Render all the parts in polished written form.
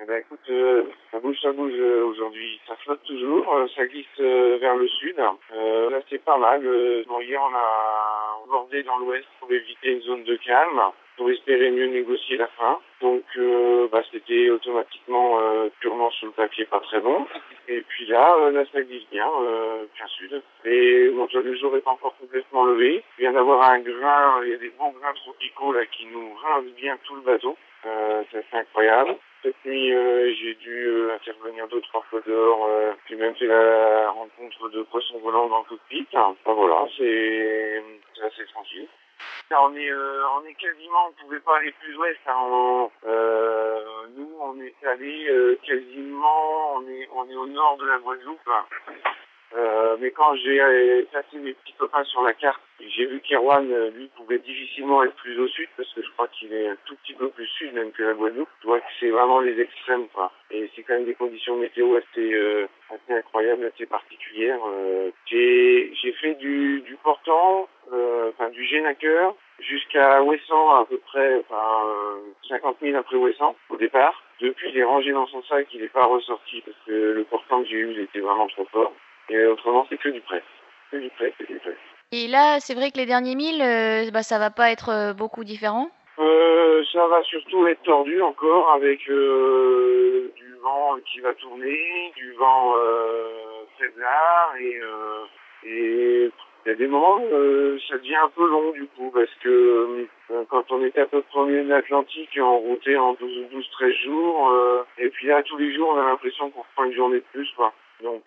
Eh ben, écoute, ça bouge aujourd'hui. Ça flotte toujours, ça glisse vers le sud. Là, c'est pas mal. Bon, hier, on a bordé dans l'ouest pour éviter une zone de calme, pour espérer mieux négocier la fin. Donc, c'était automatiquement, purement sur le papier, pas très bon. Et puis là, ça glisse bien, plein sud. Et bon, le jour est pas encore complètement levé. Il vient d'avoir un grain, il y a des bons grains tropicaux là qui nous rincent bien tout le bateau. C'est incroyable. Cette nuit, j'ai dû intervenir 2 ou 3 fois dehors, puis même fait la rencontre de poissons volants dans le cockpit. Enfin voilà, c'est assez tranquille. Là, on est quasiment, on pouvait pas aller plus ouest. Hein. Nous, on est allé quasiment, on est au nord de la Guadeloupe. Mais quand j'ai placé mes petits copains sur la carte, j'ai vu qu'Erwan, lui, pouvait difficilement être plus au sud, parce que je crois qu'il est un tout petit peu plus sud même que la Guadeloupe. Je vois que c'est vraiment les extrêmes, quoi. Et c'est quand même des conditions météo assez incroyables, assez particulières. J'ai fait du portant, du Génaqueur, jusqu'à Ouessant, à peu près, 50 000 après Ouessant, au départ. Depuis, il est rangé dans son sac, il n'est pas ressorti, parce que le portant que j'ai eu, il était vraiment trop fort. Et autrement, c'est que du prêt. Que du prêt, que du prêt. Et là, c'est vrai que les derniers milles, ça va pas être beaucoup différent. Ça va surtout être tordu encore avec du vent qui va tourner, du vent faiblard et il y a des moments ça devient un peu long du coup parce que quand on était à peu près au milieu de l'Atlantique on routait en 12-13 jours et puis là tous les jours on a l'impression qu'on prend une journée de plus quoi. Donc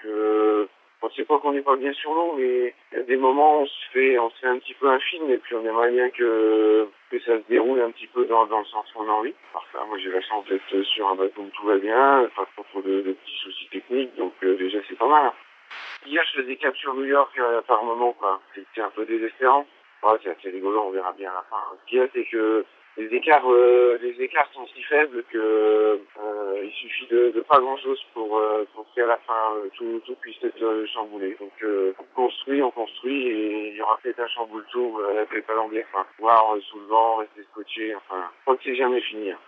on sait pas qu'on n'est pas bien sur l'eau, mais il y a des moments où on se fait un petit peu un film et puis on aimerait bien que ça se déroule un petit peu dans le sens qu'on a envie. Enfin, moi j'ai la chance d'être sur un bateau où tout va bien, pas trop de petits soucis techniques, donc déjà c'est pas mal. Hier je faisais cap sur New York par moment, quoi. C'était un peu désespérant. Ouais, c'est assez rigolo, on verra bien à la fin. Ce qu'il y a, c'est que les écarts sont si faibles que il suffit de pas grand chose pour qu'à la fin tout puisse être chamboulé. Donc on construit et il y aura peut-être un chamboule tout à la tête à l'anglais, enfin, voir sous le vent, rester scotché, enfin, je crois que c'est jamais fini. Hein.